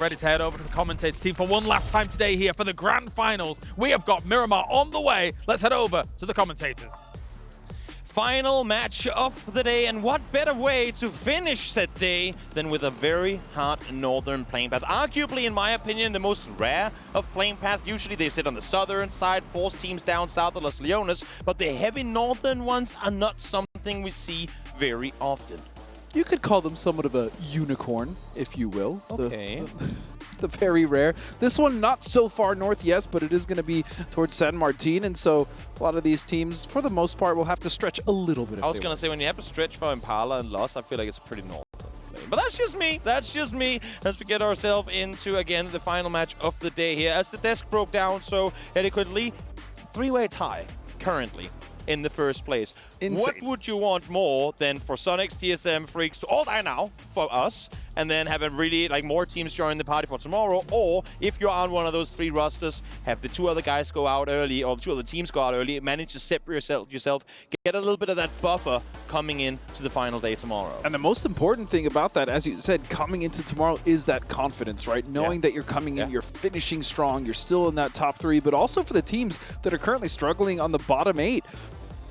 ready to head over to the commentators team for one last time today here for the grand finals. We have got Miramar on the way. Let's head over to the commentators. Final match of the day, and what better way to finish that day than with a very hard northern playing path. Arguably, in my opinion, the most rare of playing paths. Usually they sit on the southern side, force teams down south of Los Leones, but the heavy northern ones are not something we see very often. You could call them somewhat of a unicorn, if you will. Okay. The very rare. This one not so far north, yes, but it is going to be towards San Martin, and so a lot of these teams, for the most part, will have to stretch a little bit. I was going to say, when you have to stretch for Impala and Loss, I feel like it's a pretty northern play. But that's just me. That's just me. As we get ourselves into, again, the final match of the day here. As the desk broke down so adequately, three-way tie currently in the first place. Insane. What would you want more than for Sonics, TSM, Freaks to all die now for us, and then have a really, like, more teams join the party for tomorrow? Or if you're on one of those three rosters, have the two other guys go out early, or the two other teams go out early, manage to separate yourself, get a little bit of that buffer coming in to the final day tomorrow. And the most important thing about that, as you said, coming into tomorrow is that confidence, right? Knowing that you're coming in, you're finishing strong, you're still in that top three, but also for the teams that are currently struggling on the bottom 8,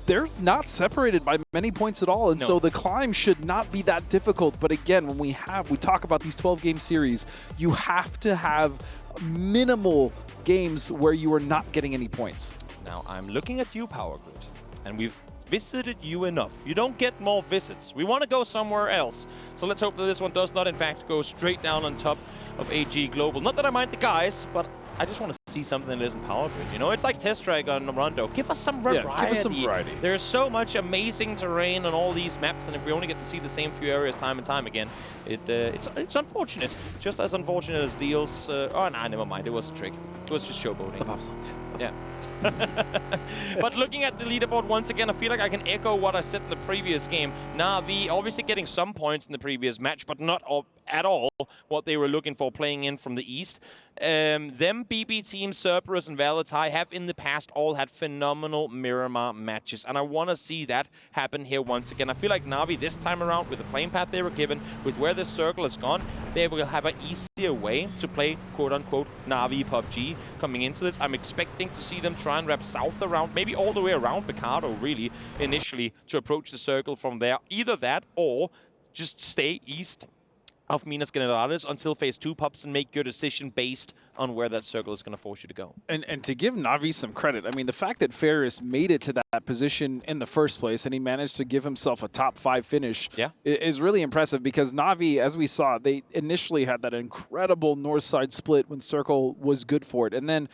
they're not separated by many points at all, and so the climb should not be that difficult. But again, when we talk about these 12-game series, you have to have minimal games where you are not getting any points. Now, I'm looking at you, Power Grid, and we've visited you enough. You don't get more visits. We want to go somewhere else. So let's hope that this one does not, in fact, go straight down on top of AG Global. Not that I mind the guys, but I just want to see something that isn't Power Grid. You know, it's like Test Track on Rondo. Give us some variety. Yeah, give us some variety. There's so much amazing terrain on all these maps, and if we only get to see the same few areas time and time again, it's unfortunate. Just as unfortunate as deals. Oh, nah, never mind. It was a trick. It was just showboating. Yeah. But looking at the leaderboard once again, I feel like I can echo what I said in the previous game. Na'Vi obviously getting some points in the previous match, but not at all what they were looking for playing in from the east. Them BB team, Cerberus and Valatai have in the past all had phenomenal Miramar matches, and I want to see that happen here once again. I feel like Na'Vi this time around, with the playing path they were given, with where this circle has gone, they will have an easier way to play quote-unquote Na'Vi PUBG coming into this. I'm expecting to see them try and wrap south around, maybe all the way around Picardo, really, initially, to approach the circle from there. Either that, or just stay east of Minas Generales until phase 2 pops and make your decision based on where that circle is going to force you to go. And to give Na'Vi some credit, I mean, the fact that Ferris made it to that position in the first place and he managed to give himself a top 5 finish is really impressive, because Na'Vi, as we saw, they initially had that incredible north side split when Circle was good for it, and then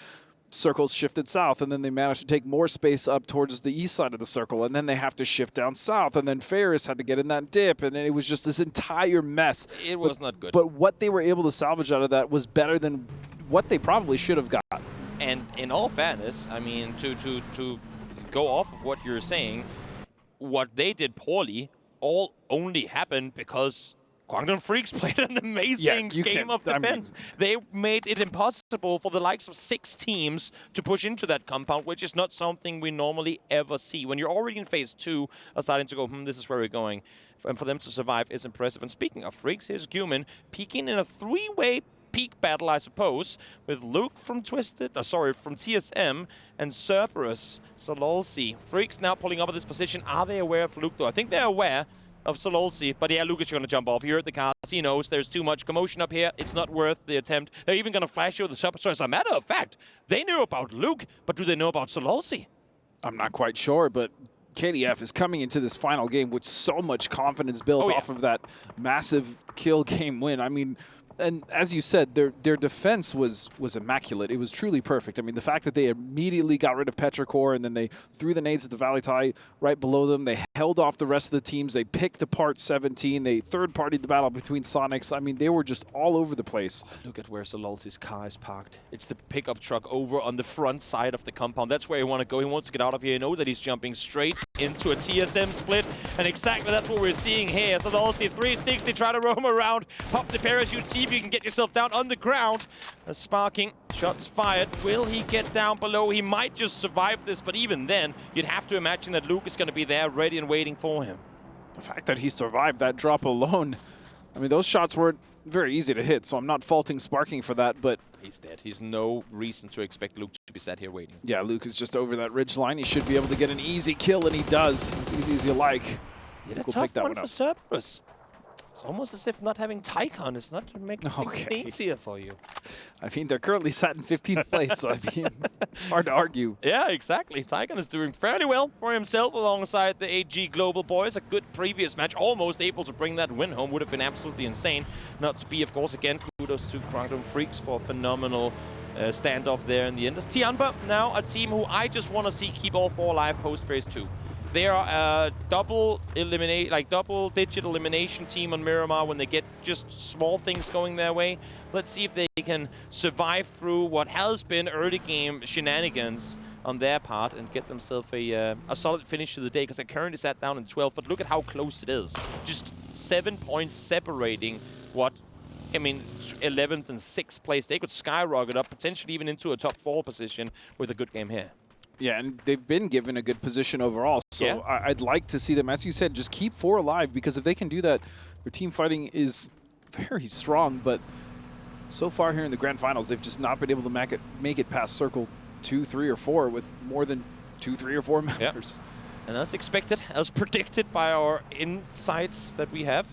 Circles shifted south, and then they managed to take more space up towards the east side of the circle, and then they have to shift down south, and then Ferris had to get in that dip, and it was just this entire mess. It was not good. But what they were able to salvage out of that was better than what they probably should have got. And in all fairness, I mean, to go off of what you're saying, what they did poorly all only happened because Guangdong Freaks played an amazing game of defense. They made it impossible for the likes of 6 teams to push into that compound, which is not something we normally ever see. When you're already in phase 2, are starting to go, this is where we're going. And for them to survive is impressive. And speaking of Freaks, here's Guman peeking in a 3-way peak battle, I suppose, with Luke from from TSM and Cerberus, Sololsi. Freaks now pulling up at this position. Are they aware of Luke, though? I think they're aware of Sololsi, but yeah, Luke is going to jump off here at the cast. He knows there's too much commotion up here. It's not worth the attempt. They're even going to flash over the top. So as a matter of fact, they knew about Luke, but do they know about Sololsi? I'm not quite sure, but KDF is coming into this final game with so much confidence built off of that massive kill game win. I mean, and as you said, their defense was immaculate. It was truly perfect. I mean, the fact that they immediately got rid of Petrichor and then they threw the nades at the Valatai right below them. They held off the rest of the teams. They picked apart 17. They third-partied the battle between Sonics. I mean, they were just all over the place. Look at where Sololsi's car is parked. It's the pickup truck over on the front side of the compound. That's where he wants to go. He wants to get out of here. You know that he's jumping straight into a TSM split. And exactly that's what we're seeing here. Sololsi 360, try to roam around, pop the parachute, see if you can get yourself down on the ground. Sparking, shots fired. Will he get down below? He might just survive this, but even then, you'd have to imagine that Luke is going to be there ready and waiting for him. The fact that he survived that drop alone, I mean, those shots weren't very easy to hit, so I'm not faulting Sparking for that, but... He's dead. He's no reason to expect Luke to be sat here waiting. Yeah, Luke is just over that ridge line. He should be able to get an easy kill, and he does. As easy as you like. Yeah, a tough one for Cerberus. It's almost as if not having Tycon is not making things easier for you. I mean, they're currently sat in 15th place, so I mean, hard to argue. Yeah, exactly. Tycon is doing fairly well for himself alongside the AG Global boys. A good previous match, almost able to bring that win home. Would have been absolutely insane. Not to be, of course, again, kudos to Quantum Freaks for a phenomenal standoff there in the end. As Tianba, now a team who I just want to see keep all 4 alive post-phase 2. They are a double-digit elimination team on Miramar when they get just small things going their way. Let's see if they can survive through what has been early game shenanigans on their part and get themselves a solid finish to the day, because they're currently sat down in 12. But look at how close it is. Just 7 points separating what, I mean, 11th and 6th place. They could skyrocket up, potentially even into a top 4 position with a good game here. Yeah, and they've been given a good position overall. So yeah. I'd like to see them, as you said, just keep 4 alive, because if they can do that, their team fighting is very strong. But so far here in the grand finals, they've just not been able to make it past circle 2, 3, or 4 with more than 2, 3, or 4 members. And as expected, as predicted by our insights that we have,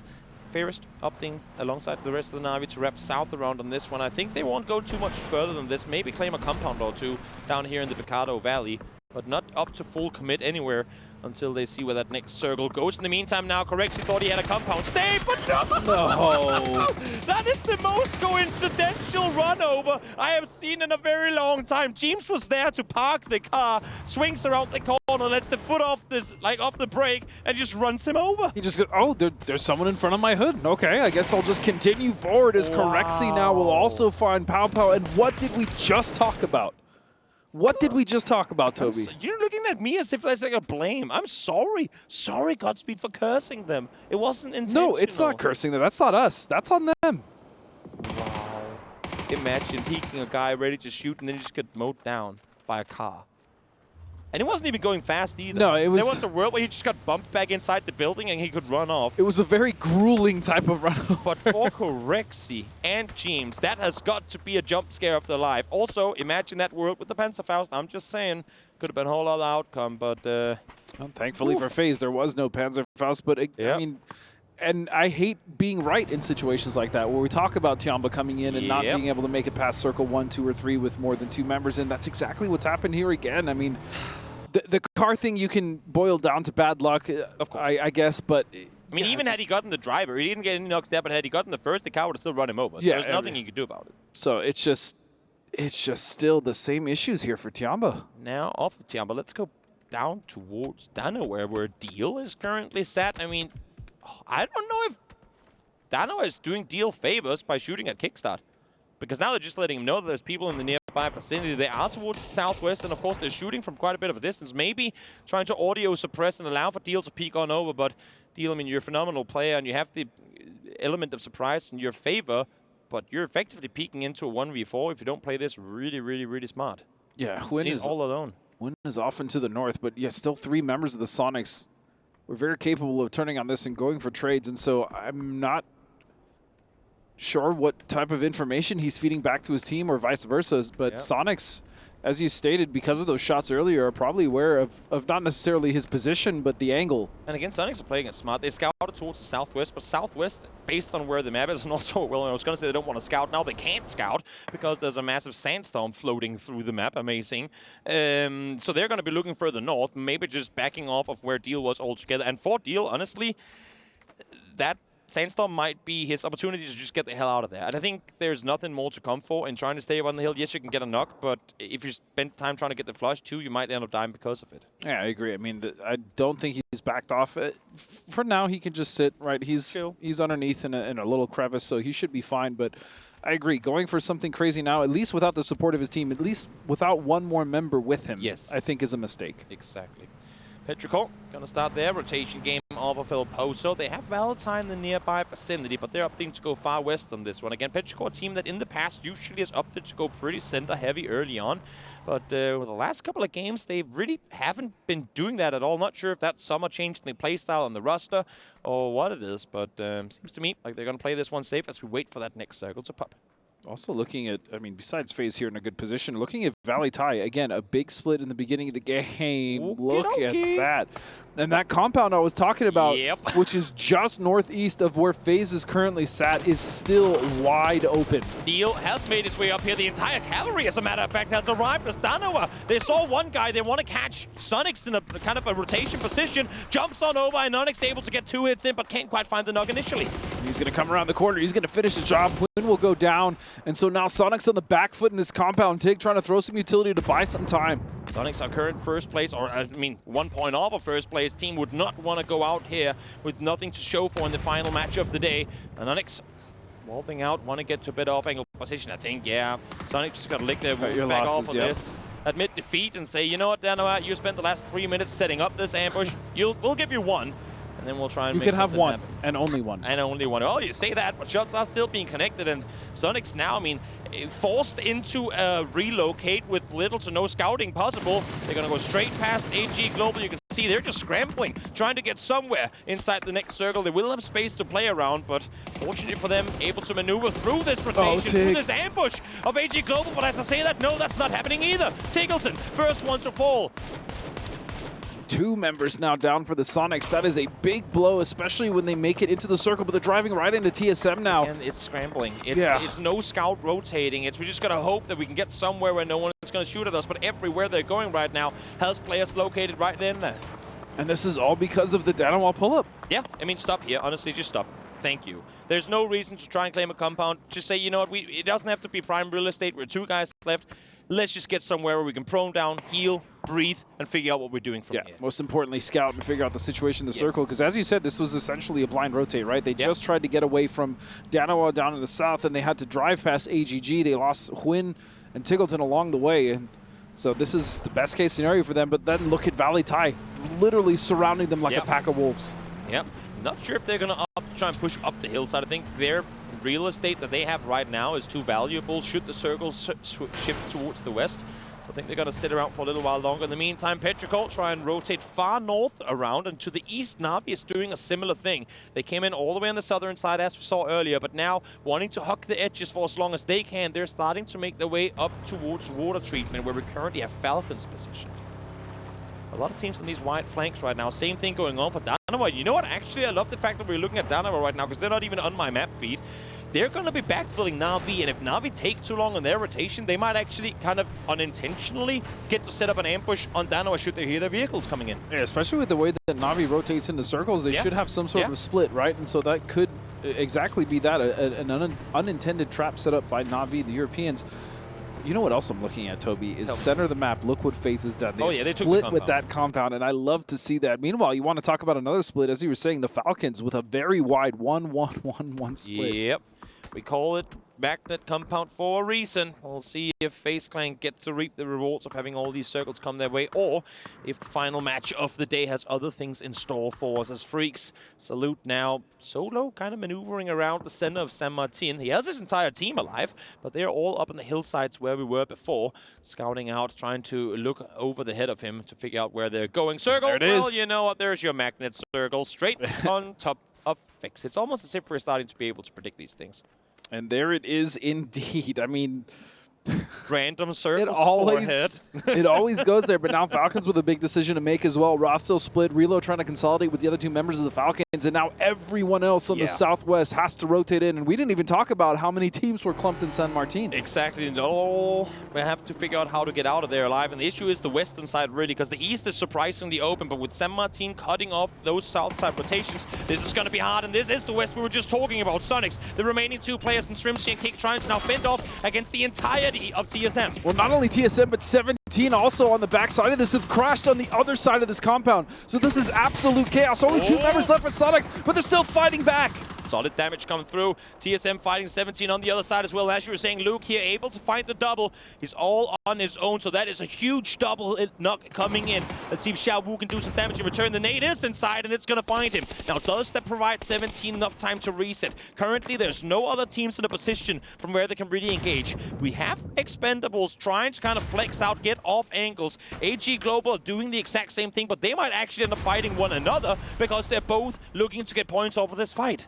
Fairest opting alongside the rest of the Na'Vi to wrap south around on this one. I think they won't go too much further than this. Maybe claim a compound or 2 down here in the Picado Valley, but not up to full commit anywhere until they see where that next circle goes. In the meantime, now Correxy thought he had a compound save, but no! That is the most coincidental run over I have seen in a very long time. James was there to park the car, swings around the corner, lets the foot off the brake, and just runs him over. He just goes, oh, there's someone in front of my hood. Okay, I guess I'll just continue forward as Correxy now will also find Pow Pow. And what did we just talk about? What did we just talk about, Toby? You're looking at me as if that's like a blame. I'm sorry. Sorry, Godspeed, for cursing them. It wasn't intentional. No, it's not cursing them. That's not us. That's on them. Wow. Imagine peeking a guy ready to shoot and then you just get mowed down by a car. And he wasn't even going fast either. No, it was... There was a world where he just got bumped back inside the building and he could run off. It was a very grueling type of run over. But for Correxy and James, that has got to be a jump scare of their life. Also, imagine that world with the Panzerfaust. I'm just saying, could have been a whole other outcome, but... Well, thankfully for FaZe, there was no Panzerfaust, but I mean... And I hate being right in situations like that, where we talk about Tianba coming in and not being able to make it past circle 1, 2, or 3 with more than 2 members, and that's exactly what's happened here again. I mean, the car thing you can boil down to bad luck, of course. I guess, but... I mean, even had he gotten the driver, he didn't get any knocks there, but had he gotten the first, the car would have still run him over. So there's nothing he could do about it. So it's just still the same issues here for Tianba. Now, off of Tianba, let's go down towards Dano, where Deal is currently sat. I mean... I don't know if Dano is doing Deal favors by shooting at Kickstart, because now they're just letting him know that there's people in the nearby vicinity. They are towards the southwest, and of course they're shooting from quite a bit of a distance, maybe trying to audio suppress and allow for Deal to peek on over. But Deal, I mean, you're a phenomenal player, and you have the element of surprise in your favor, but you're effectively peeking into a 1v4 if you don't play this really, really, really smart. Yeah, Huynh is all alone. Huynh is off into the north, but yeah, still 3 members of the Sonics. We're very capable of turning on this and going for trades, and so I'm not sure what type of information he's feeding back to his team or vice versa, but Sonics, as you stated, because of those shots earlier, are probably aware of not necessarily his position, but the angle. And again, Sonics are playing it smart. They scouted towards the southwest, but southwest, based on where the map is, and also, well, I was going to say they don't want to scout. Now they can't scout because there's a massive sandstorm floating through the map. Amazing. So they're going to be looking further north, maybe just backing off of where Deal was altogether. And for Deal, honestly, that sandstorm might be his opportunity to just get the hell out of there. And I think there's nothing more to come for in trying to stay up on the hill. Yes, you can get a knock, but if you spend time trying to get the flush too, you might end up dying because of it. Yeah, I agree. I mean, I don't think he's backed off. For now, he can just sit, right? He's underneath in a little crevice, so he should be fine. But I agree. Going for something crazy now, at least without the support of his team, at least without one more member with him, I think is a mistake. Exactly. Petrichor gonna start their rotation game off of El Pozo. They have Valentine in the nearby vicinity, but they're opting to go far west on this one. Again, Petrichor, a team that in the past usually has opted to go pretty center heavy early on. But with the last couple of games, they really haven't been doing that at all. Not sure if that's summer change in the playstyle on the roster or what it is, but seems to me like they're gonna play this one safe as we wait for that next circle to pop. Also looking at, I mean, besides FaZe here in a good position, looking at Valley Tai, again, a big split in the beginning of the game. Look at that. And that compound I was talking about, which is just northeast of where FaZe is currently sat, is still wide open. Neil has made his way up here. The entire cavalry, as a matter of fact, has arrived as Danoa. They saw one guy. They want to catch Sonics in a kind of a rotation position. Jumps on over, and Onyx able to get 2 hits in, but can't quite find the knock initially. He's going to come around the corner. He's going to finish the job. Quinn will go down. And so now Sonic's on the back foot in this compound. Tig trying to throw some utility to buy some time. Sonics are current first place, or I mean 1 point off of first place. Team would not want to go out here with nothing to show for in the final match of the day. And Onyx wolfing out, want to get to a bit off angle position, I think. Yeah, Sonic just got to lick their back off of this. Admit defeat and say, you know what, Danoa, you spent the last 3 minutes setting up this ambush. We'll give you one. And then we'll try and you make can have one, happen. and only one. And only one. Oh, you say that, but shots are still being connected, and Sonic's now, I mean, forced into a relocate with little to no scouting possible. They're going to go straight past AG Global. You can see they're just scrambling, trying to get somewhere inside the next circle. They will have space to play around, but fortunately for them, able to maneuver through this rotation, through this ambush of AG Global. But as I say that, no, that's not happening either. Tiggleton, first one to fall. 2 members now down for the Sonics. That is a big blow, especially when they make it into the circle, but they're driving right into TSM now. And it's scrambling. It's no scout rotating. We just got to hope that we can get somewhere where no one is going to shoot at us, but everywhere they're going right now has players located right in there. And this is all because of the Danoa pull-up. Yeah, I mean, stop here. Honestly, just stop. Thank you. There's no reason to try and claim a compound. Just say, you know what, it doesn't have to be prime real estate. We're 2 guys left. Let's just get somewhere where we can prone down, heal, breathe, and figure out what we're doing from here. Most importantly, scout and figure out the situation in the circle. Because as you said, this was essentially a blind rotate, right? They just tried to get away from Danoa down in the south, and they had to drive past AGG. They lost Huynh and Tiggleton along the way. And so this is the best case scenario for them. But then look at Valley Tai, literally surrounding them like a pack of wolves. Yep. Not sure if they're going to try and push up the hillside. I think their real estate that they have right now is too valuable should the circle shift towards the west. So I think they're going to sit around for a little while longer. In the meantime, Petrichor try and rotate far north around, and to the east, Na'Vi is doing a similar thing. They came in all the way on the southern side, as we saw earlier, but now wanting to hug the edges for as long as they can, they're starting to make their way up towards water treatment, where we currently have Falcons positioned. A lot of teams on these wide flanks right now. Same thing going on for Danoa. You know what? Actually, I love the fact that we're looking at Danoa right now because they're not even on my map feed. They're going to be backfilling Na'Vi, and if Na'Vi take too long on their rotation, they might actually kind of unintentionally get to set up an ambush on Danoa should they hear their vehicles coming in. Yeah, especially with the way that Na'Vi rotates into circles, they should have some sort of split, right? And so that could exactly be that, an unintended trap set up by Na'Vi, the Europeans. You know what else I'm looking at, Toby, is center of the map. Look what FaZe has done. They split with that compound, and I love to see that. Meanwhile, you want to talk about another split, as you were saying, the Falcons with a very wide 1-1-1-1 split. Yep. We call it Magnet Compound for a reason. We'll see if FaZe Clan gets to reap the rewards of having all these circles come their way, or if the final match of the day has other things in store for us as Freaks. Salute now solo, kind of maneuvering around the center of San Martin. He has his entire team alive, but they're all up on the hillsides where we were before, scouting out, trying to look over the head of him to figure out where they're going. Circle, there it is. Well, you know what, there's your Magnet Circle, straight on top of Fix. It's almost as if we're starting to be able to predict these things. And there it is indeed. I mean, random circles it always goes there, but now Falcons with a big decision to make as well. Roth still split, Relo trying to consolidate with the other 2 members of the Falcons, and now everyone else on the southwest has to rotate in, and we didn't even talk about how many teams were clumped in San Martin. Exactly. No, we have to figure out how to get out of there alive, and the issue is the western side really, because the east is surprisingly open, but with San Martin cutting off those south side rotations, this is going to be hard, and this is the west we were just talking about. Sonics, the remaining 2 players in Shrimsy and Kick trying to now fend off against the entirety of TSM. Well, not only TSM, but 17 also on the backside of this have crashed on the other side of this compound. So this is absolute chaos. Only 2 members left for Sonics, but they're still fighting back. Solid damage coming through. TSM fighting 17 on the other side as well. As you were saying, Luke here able to find the double. He's all on his own, so that is a huge double knock coming in. Let's see if Xiao Wu can do some damage in return. The nade is inside, and it's going to find him. Now, does that provide 17 enough time to reset? Currently, there's no other teams in a position from where they can really engage. We have Expendables trying to kind of flex out, get off angles. AG Global are doing the exact same thing, but they might actually end up fighting one another because they're both looking to get points off of this fight.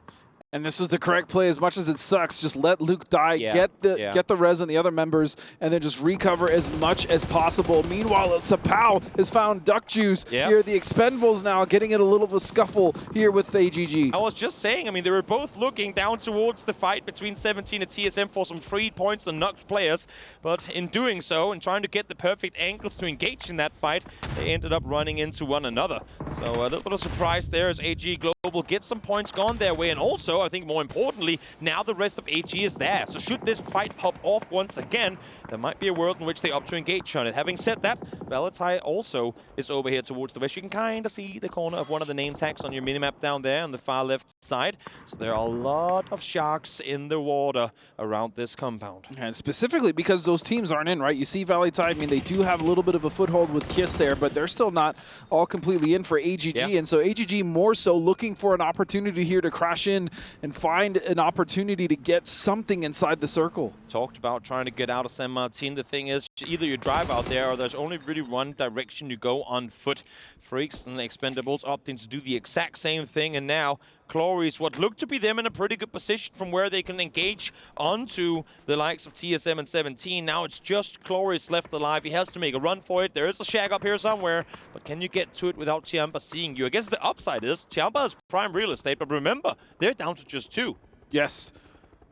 And this was the correct play. As much as it sucks, just let Luke die, get the res and the other members, and then just recover as much as possible. Meanwhile, Sapao has found Duck Juice here. The Expendables now getting in a little of a scuffle here with AGG. I was just saying, I mean, they were both looking down towards the fight between 17 and TSM for some free points and knocked players, but in doing so and trying to get the perfect angles to engage in that fight, they ended up running into one another. So a little bit of surprise there as AG Global gets some points gone their way, and also I think more importantly, now the rest of AG is there. So should this fight pop off once again, there might be a world in which they opt to engage on it. Having said that, Valentine also is over here towards the west. You can kind of see the corner of one of the name tags on your minimap down there on the far left side. So there are a lot of sharks in the water around this compound. And specifically because those teams aren't in, right? You see Valentine, I mean, they do have a little bit of a foothold with Kiss there, but they're still not all completely in for AGG. And so AGG more so looking for an opportunity here to crash in and find an opportunity to get something inside the circle. Talked about trying to get out of San Martin. The thing is, either you drive out there or there's only really one direction you go on foot. Freaks and the Expendables opting to do the exact same thing, and now Clories, what looked to be them in a pretty good position from where they can engage onto the likes of TSM and 17. Now it's just Clories left alive. He has to make a run for it. There is a shag up here somewhere, but can you get to it without Chiampa seeing you? I guess the upside is Chiampa has prime real estate, but remember, they're down to just 2. Yes.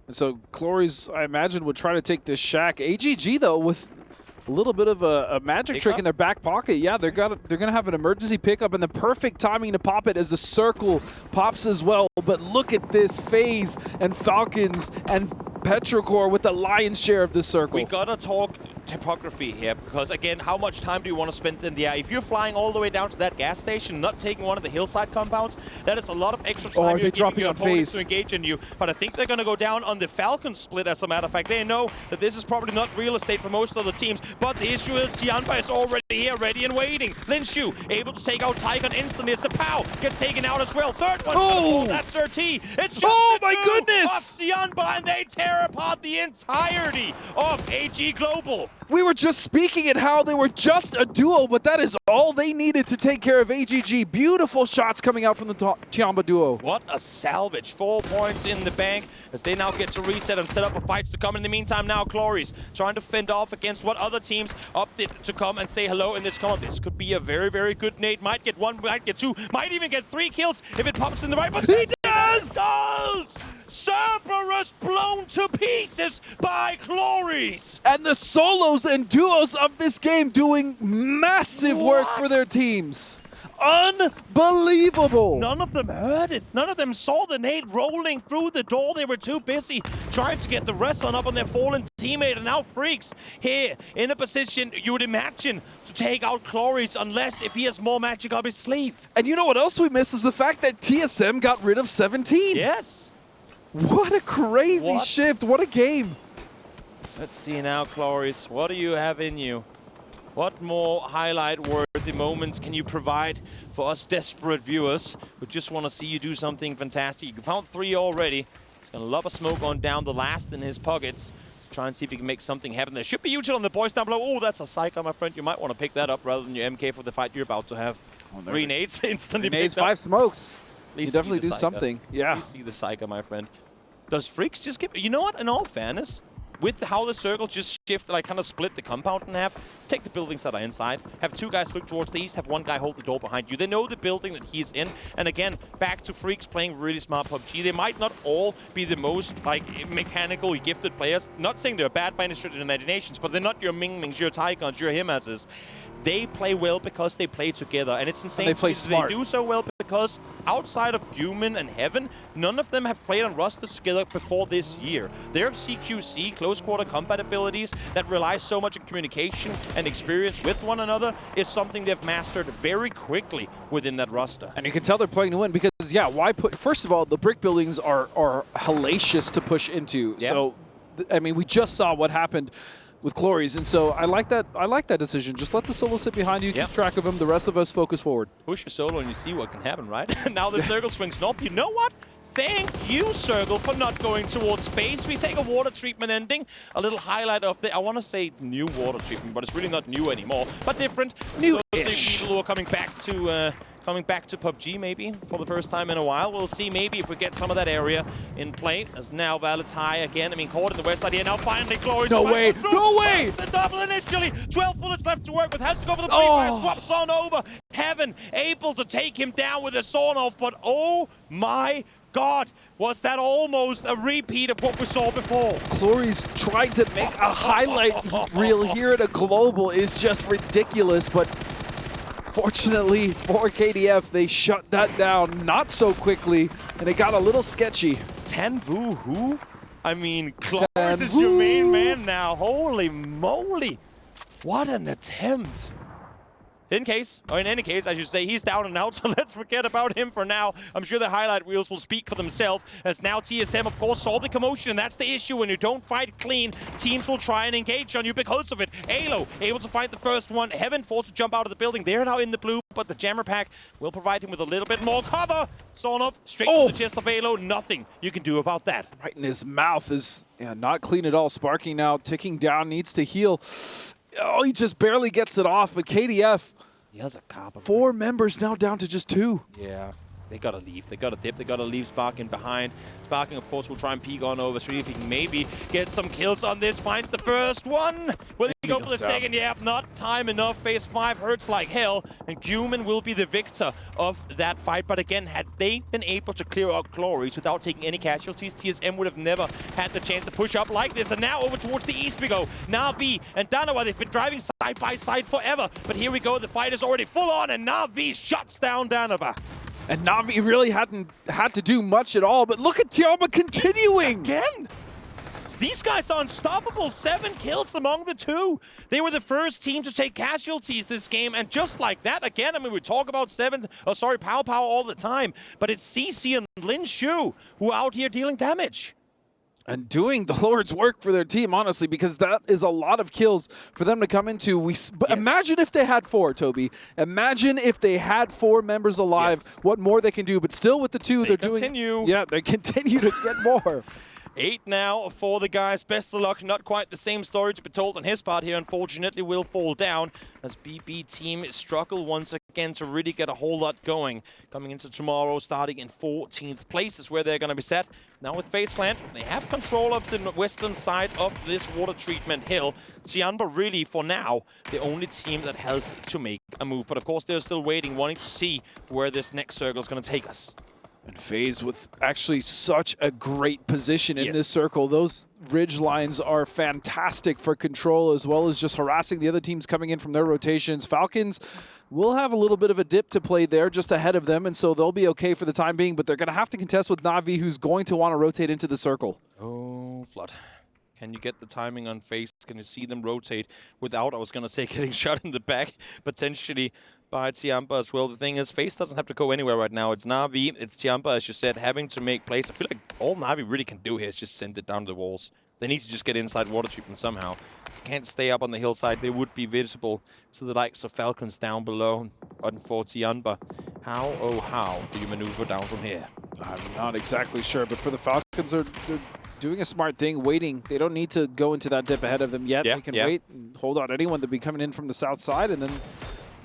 And so Clories, I imagine, would try to take this shack. AGG, though, with a little bit of a magic trick in their back pocket. Yeah, they're gonna have an emergency pickup and the perfect timing to pop it as the circle pops as well. But look at this FaZe and Falcons and Petrichor with the lion's share of the circle. We gotta talk topography here, because again, how much time do you want to spend in the air? If you're flying all the way down to that gas station, not taking one of the hillside compounds, that is a lot of extra time you're giving your opponents to engage in you. But I think they're going to go down on the Falcon split, as a matter of fact. They know that this is probably not real estate for most of the teams, but the issue is Tianpa is already here, ready and waiting. Lin Shu able to take out Tygon instantly. Sapao gets taken out as well. Third one, that's Surti. It's just my goodness! Of Tianpa, and they tear apart the entirety of AG Global. We were just speaking at how they were just a duo, but that is all they needed to take care of AGG. Beautiful shots coming out from the Tiamba duo. What a salvage. 4 points in the bank as they now get to reset and set up for fights to come. In the meantime, now Clories trying to fend off against what other teams opted to come and say hello in this comp. This could be a very, very good nade. Might get 1, might get 2, might even get 3 kills if it pops in the right. But he does! Cerberus blown to pieces by Clories. And the solos and duos of this game doing massive work for their teams. Unbelievable. None of them heard it. None of them saw the nade rolling through the door. They were too busy trying to get the rest on up on their fallen teammate. And now Freaks here in a position you would imagine to take out Clories, unless if he has more magic up his sleeve. And you know what else we miss is the fact that TSM got rid of 17. Yes. What a crazy shift. What a game. Let's see now, Clories. What do you have in you? What more highlight-worthy moments can you provide for us desperate viewers who just want to see you do something fantastic? You found 3 already. He's going to lob a smoke on down, the last in his pockets. Try and see if he can make something happen. There should be usual on the boys down below. Oh, that's a Psycho, my friend. You might want to pick that up rather than your MK for the fight you're about to have. 3 nades instantly. Nades, 5 smokes. You definitely do something. Yeah. You see the Psycho, my friend. Does Freaks just give... You know what? In all fairness, with how the circle just shifted, like kind of split the compound in half, take the buildings that are inside, have 2 guys look towards the east, have 1 guy hold the door behind you. They know the building that he's in. And again, back to Freaks playing really smart PUBG. They might not all be the most like mechanically gifted players. Not saying they're bad by any stretch of the imaginations, but they're not your Ming Mings, your Taikons, your Himases. They play well because they play together, and it's insane. And they play smart. They do so well because outside of Human and Heaven, none of them have played on rosters together before this year. Their CQC, close quarter combat abilities that rely so much on communication and experience with one another is something they've mastered very quickly within that roster. And you can tell they're playing to win because yeah, why put... First of all, the brick buildings are hellacious to push into. Yeah. So, I mean, we just saw what happened with Glories, and so I like that decision. Just let the solo sit behind you, keep track of him. The rest of us focus forward. Push your solo and you see what can happen, right? Now the circle swings north. You know what? Thank you, Circle, for not going towards space. We take a water treatment ending. A little highlight of the, I want to say new water treatment, but it's really not new anymore, but different. New-ish. People who are coming back to PUBG maybe for the first time in a while. We'll see maybe if we get some of that area in play. As now Valatai again, I mean, caught in the west side here. Now finally Glory. No way, no way! The double initially. 12 bullets left to work with. Has to go for the pre-fire. Swaps on over. Heaven able to take him down with a sawn off, but oh my God, was that almost a repeat of what we saw before? Glory's trying to make a highlight reel here at a global is just ridiculous, but fortunately for KDF, they shut that down not so quickly, and it got a little sketchy. Tanvu who? I mean, Cloris is your main man now. Holy moly. What an attempt. In any case, I should say, he's down and out, so let's forget about him for now. I'm sure the highlight reels will speak for themselves, as now TSM, of course, saw the commotion, and that's the issue. When you don't fight clean, teams will try and engage on you because of it. Alo able to find the first one. Heaven forced to jump out of the building. They're now in the blue, but the jammer pack will provide him with a little bit more cover. Sonov straight to the chest of Alo. Nothing you can do about that. Right in his mouth is not clean at all. Sparky now ticking down, needs to heal. Oh, he just barely gets it off, but KDF, he has a copper. 4 members now down to just 2. Yeah, they gotta leave. They gotta dip. They gotta leave Sparking behind. Sparking, of course, will try and peek on over, see if he can maybe get some kills on this. Finds the first one. Will he go for the second? Yeah, not time enough. Phase 5 hurts like hell, and Guman will be the victor of that fight. But again, had they been able to clear out Glories without taking any casualties, TSM would have never had the chance to push up like this. And now over towards the east we go. Na'Vi and Danawa, they've been driving side by side forever. But here we go. The fight is already full on, and Na'Vi shuts down Danawa. And Na'Vi really hadn't had to do much at all, but look at Tiama continuing! Again! These guys are unstoppable. 7 kills among the 2. They were the first team to take casualties this game, and just like that, again, I mean, we talk about Pow all the time, but it's CC and Lin Shu who are out here dealing damage. And doing the Lord's work for their team, honestly, because that is a lot of kills for them to come into. Imagine if they had 4, Toby. Imagine if they had 4 members alive, what more they can do. But still with the 2, they're doing... Yeah, they continue to get more. 8 now for the guys. Best of luck. Not quite the same story to be told on his part here. Unfortunately, will fall down as BB team struggle once again to really get a whole lot going. Coming into tomorrow, starting in 14th place is where they're going to be set. Now with FaZe Clan, they have control of the western side of this water treatment hill. Tianba really, for now, the only team that has to make a move. But of course, they're still waiting, wanting to see where this next circle is going to take us. And FaZe with actually such a great position in this circle. Those ridge lines are fantastic for control, as well as just harassing the other teams coming in from their rotations. Falcons will have a little bit of a dip to play there just ahead of them, and so they'll be okay for the time being, but they're going to have to contest with Na'Vi, who's going to want to rotate into the circle. Oh, Flood. Can you get the timing on FaZe? Can you see them rotate without, I was going to say, getting shot in the back, potentially by Tianba as well? The thing is, FaZe doesn't have to go anywhere right now. It's Na'Vi, it's Tianba, as you said, having to make plays. I feel like all Na'Vi really can do here is just send it down the walls. They need to just get inside water treatment somehow. They can't stay up on the hillside. They would be visible to the likes of Falcons down below. And for Tianba, how, oh how, do you maneuver down from here? I'm not exactly sure, but for the Falcons, they're doing a smart thing, waiting. They don't need to go into that dip ahead of them yet. They can wait and hold out anyone to be coming in from the south side and then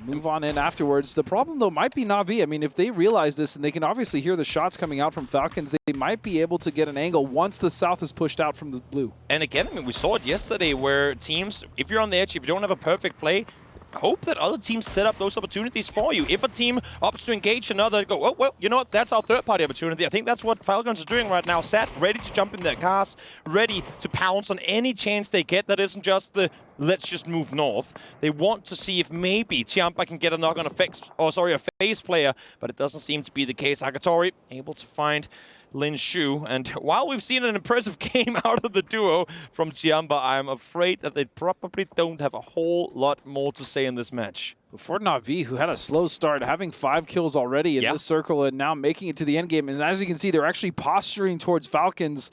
move on in afterwards. The problem, though, might be Na'Vi. I mean, if they realize this and they can obviously hear the shots coming out from Falcons, they might be able to get an angle once the south is pushed out from the blue. And again, I mean, we saw it yesterday where teams, if you're on the edge, if you don't have a perfect play, hope that other teams set up those opportunities for you. If a team opts to engage another, go, oh, well, you know what, that's our third-party opportunity. I think that's what Falcons are doing right now. Sat, ready to jump in their cars, ready to pounce on any chance they get that isn't just the let's just move north. They want to see if maybe Tianba can get a knock on a FaZe player, but it doesn't seem to be the case. Agatori able to find Lin Shu. And while we've seen an impressive game out of the duo from Tiamba, I'm afraid that they probably don't have a whole lot more to say in this match. Before Na'Vi, who had a slow start, having 5 kills already in this circle and now making it to the end game. And as you can see, they're actually posturing towards Falcons.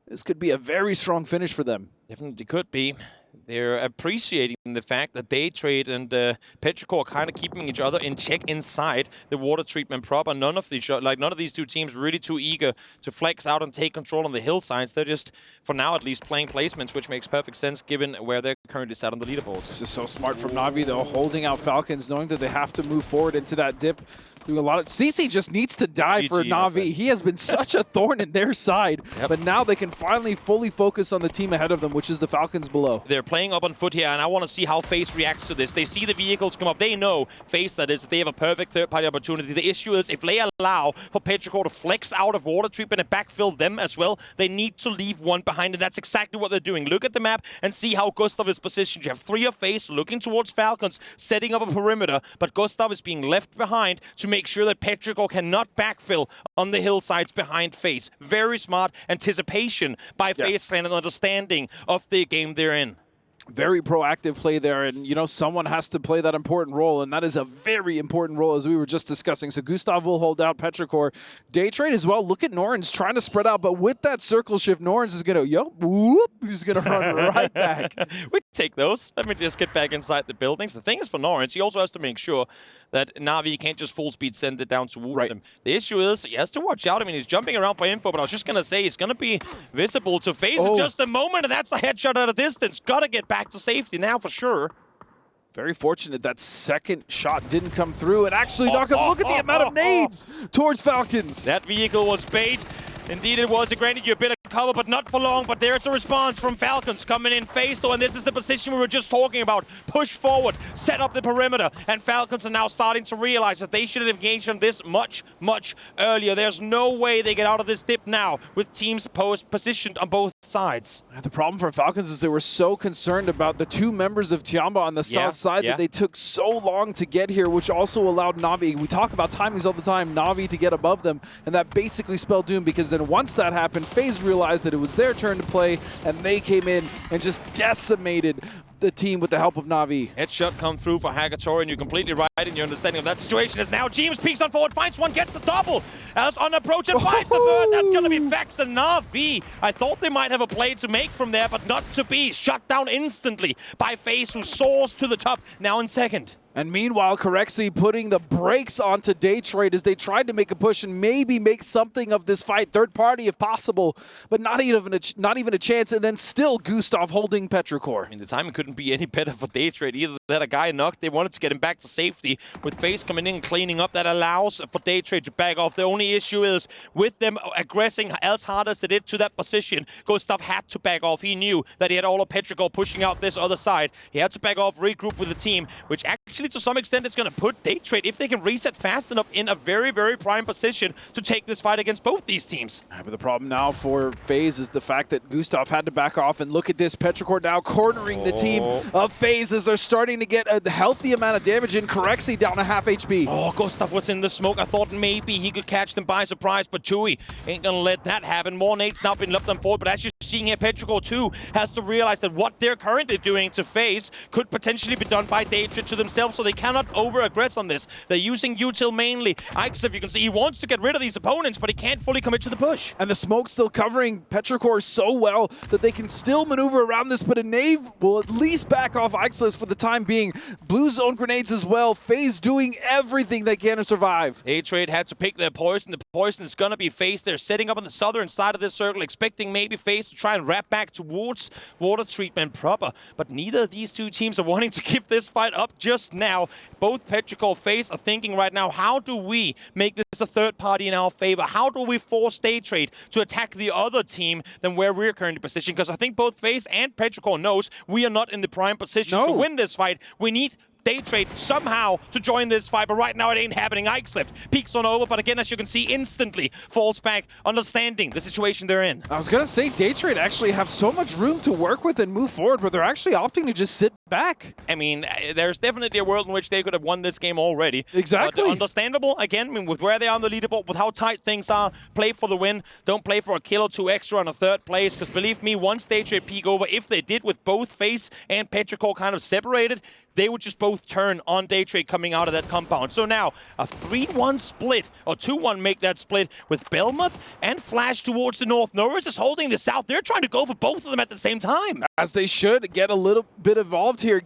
This could be a very strong finish for them. Definitely could be. They're appreciating the fact that Daytrade and Petrichor are kind of keeping each other in check inside the water treatment proper. None of these two teams really too eager to flex out and take control on the hillsides. They're just, for now at least, playing placements, which makes perfect sense given where they're currently sat on the leaderboards. This is so smart from Na'Vi, though, holding out Falcons, knowing that they have to move forward into that dip. Doing a lot of CC just needs to die for Na'Vi. He has been such a thorn in their side, but now they can finally fully focus on the team ahead of them, which is the Falcons below. They're playing up on foot here, and I want to see how FaZe reacts to this. They see the vehicles come up. They know, FaZe that is, that they have a perfect third-party opportunity. The issue is, if they allow for Petrichor to flex out of water treatment and backfill them as well, they need to leave one behind, and that's exactly what they're doing. Look at the map and see how Gustav is positioned. You have 3 of FaZe looking towards Falcons, setting up a perimeter, but Gustav is being left behind to make sure that Petrichor cannot backfill on the hillsides behind FaZe. Very smart anticipation by FaZe and an understanding of the game they're in. Very proactive play there, and you know, someone has to play that important role, and that is a very important role as we were just discussing. So Gustav will hold out Petrichor. Daytrade as well. Look at Norns trying to spread out, but with that circle shift, Norns is going to, whoop, he's going to run right back. We take those. Let me just get back inside the buildings. The thing is for Norns, he also has to make sure that Na'Vi can't just full speed send it down towards him. The issue is he has to watch out. I mean, he's jumping around for info, but I was just going to say he's going to be visible to FaZe in just a moment, and that's a headshot at a distance. Got to get back to safety now for sure. Very fortunate that second shot didn't come through and actually knock him. Look at the amount of nades towards Falcons. That vehicle was bait. Indeed it was. It granted you a bit of cover, but not for long. But there's a response from Falcons coming in FaZe though, and this is the position we were just talking about. Push forward, set up the perimeter, and Falcons are now starting to realize that they should have engaged on this much, much earlier. There's no way they get out of this dip now with teams positioned on both sides. The problem for Falcons is they were so concerned about the 2 members of Tiamba on the south side that they took so long to get here, which also allowed Na'Vi, we talk about timings all the time, Na'Vi to get above them, and that basically spelled doom, because then once that happened, FaZe realized that it was their turn to play, and they came in and just decimated the team with the help of Na'Vi. Headshot come through for Hagatori, and you're completely right in your understanding of that situation. As now James peeks on forward, finds one, gets the double. As on approach and finds the third. That's going to be Fax and Na'Vi. I thought they might have a play to make from there, but not to be. Shut down instantly by FaZe, who soars to the top, now in second. And meanwhile, Correxy putting the brakes onto Daytrade as they tried to make a push and maybe make something of this fight. Third party if possible, but not even a chance. And then still Gustav holding Petrichor. I mean, the timing couldn't be any better for Daytrade. Either they had a guy knocked, they wanted to get him back to safety. With FaZe coming in and cleaning up, that allows for Daytrade to back off. The only issue is with them aggressing as hard as they did to that position, Gustav had to back off. He knew that he had all of Petrichor pushing out this other side. He had to back off, regroup with the team, which actually to some extent is going to put Daytrade, if they can reset fast enough, in a very, very prime position to take this fight against both these teams. But the problem now for FaZe is the fact that Gustav had to back off, and look at this, Petrichor now cornering the team of FaZe as they're starting to get a healthy amount of damage in. Corexy down to half HP. Oh, Gustav was in the smoke. I thought maybe he could catch them by surprise, but Chewy ain't going to let that happen. More nades now been left on forward, but as you're seeing here, Petrichor too has to realize that what they're currently doing to FaZe could potentially be done by Daytrade to themselves, so they cannot over-aggress on this. They're using util mainly. Ix, if you can see, he wants to get rid of these opponents, but he can't fully commit to the push. And the smoke's still covering Petrichor so well that they can still maneuver around this, but a Knave will at least back off Ixless for the time being. Blue zone grenades as well. FaZe doing everything they can to survive. Daytrade had to pick their poison. The poison is going to be FaZe. They're setting up on the southern side of this circle, expecting maybe FaZe to try and wrap back towards water treatment proper. But neither of these two teams are wanting to give this fight up just now. Both Petrichor FaZe are thinking right now, how do we make this a third party in our favor? How do we force Daytrade to attack the other team than where we're currently positioned? Because I think both FaZe and Petrichor knows we are not in the prime position to win this fight. We need Day Trade somehow to join this fight, but right now it ain't happening. Ike slipped, peeks on over, but again, as you can see, instantly falls back, understanding the situation they're in. I was going to say, Day Trade actually have so much room to work with and move forward, but they're actually opting to just sit back. I mean, there's definitely a world in which they could have won this game already. Exactly. But understandable, again, I mean, with where they are on the leaderboard, with how tight things are, play for the win. Don't play for a kill or two extra on a third place, because believe me, once Day Trade peek over, if they did with both FaZe and Petrichor kind of separated, they would just both turn on Day Trade coming out of that compound. So now, a 3-1 split, or 2-1 make that split, with Belmoth and Flash towards the north. Norris is holding the south. They're trying to go for both of them at the same time. As they should. Get a little bit involved here.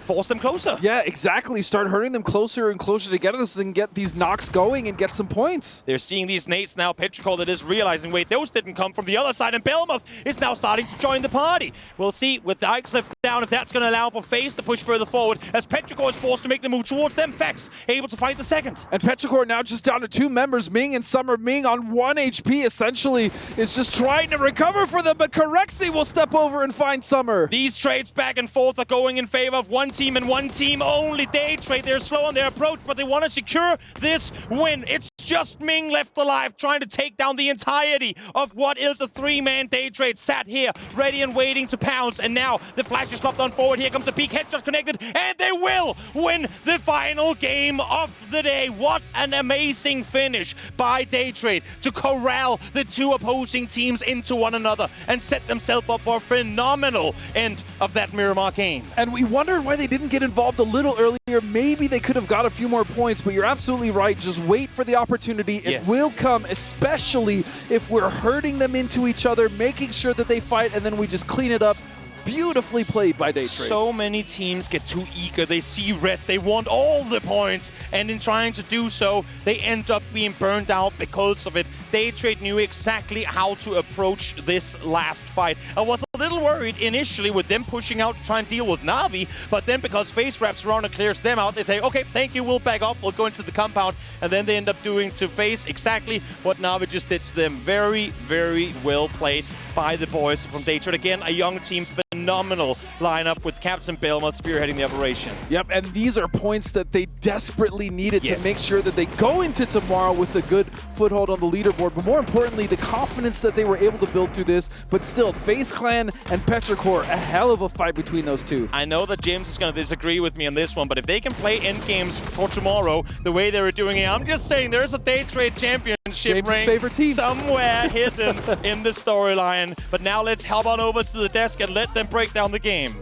Force them closer. Yeah, exactly. Start hurting them closer and closer together so they can get these knocks going and get some points. They're seeing these nades now. Petrichor that is realizing, wait, those didn't come from the other side, and Belmoth is now starting to join the party. We'll see with the Ike left down if that's going to allow for FaZe to push further forward, as Petrichor is forced to make the move towards them. Fex able to fight the second. And Petrichor now just down to 2 members, Ming and Summer. Ming on 1 HP essentially is just trying to recover for them, but Corexi will step over and find Summer. These trades back and forth are going in favor of one team and one team only. Day Trade, they're slow on their approach, but they want to secure this win. It's just Ming left alive, trying to take down the entirety of what is a 3-man Day Trade. Sat here, ready and waiting to pounce, and now the Flash is dropped on forward. Here comes the peak, headshot connected, and they will win the final game of the day. What an amazing finish by Day Trade to corral the two opposing teams into one another and set themselves up for a phenomenal end of that Miramar game. And we wondered why they didn't get involved a little earlier. Maybe they could have got a few more points, but you're absolutely right. Just wait for the opportunity. It will come, especially if we're hurting them into each other, making sure that they fight, and then we just clean it up. Beautifully played by Day Trade. So many teams get too eager. They see red. They want all the points. And in trying to do so, they end up being burned out because of it. Day Trade knew exactly how to approach this last fight. I was a little worried initially with them pushing out to try and deal with Na'Vi, but then because FaZe wraps around and clears them out, they say, okay, thank you, we'll back off, we'll go into the compound, and then they end up doing to FaZe exactly what Na'Vi just did to them. Very, very well played by the boys from Day Trade. Again, a young team, phenomenal lineup with Captain Belmoth spearheading the operation. Yep, and these are points that they desperately needed to make sure that they go into tomorrow with a good foothold on the leaderboard, but more importantly, the confidence that they were able to build through this. But still, FaZe Clan and Petrichor, a hell of a fight between those two. I know that James is going to disagree with me on this one, but if they can play endgames for tomorrow the way they were doing it, I'm just saying there's a Day Trade championship James' ring favorite team somewhere hidden in the storyline. But now let's hop on over to the desk and let them break down the game.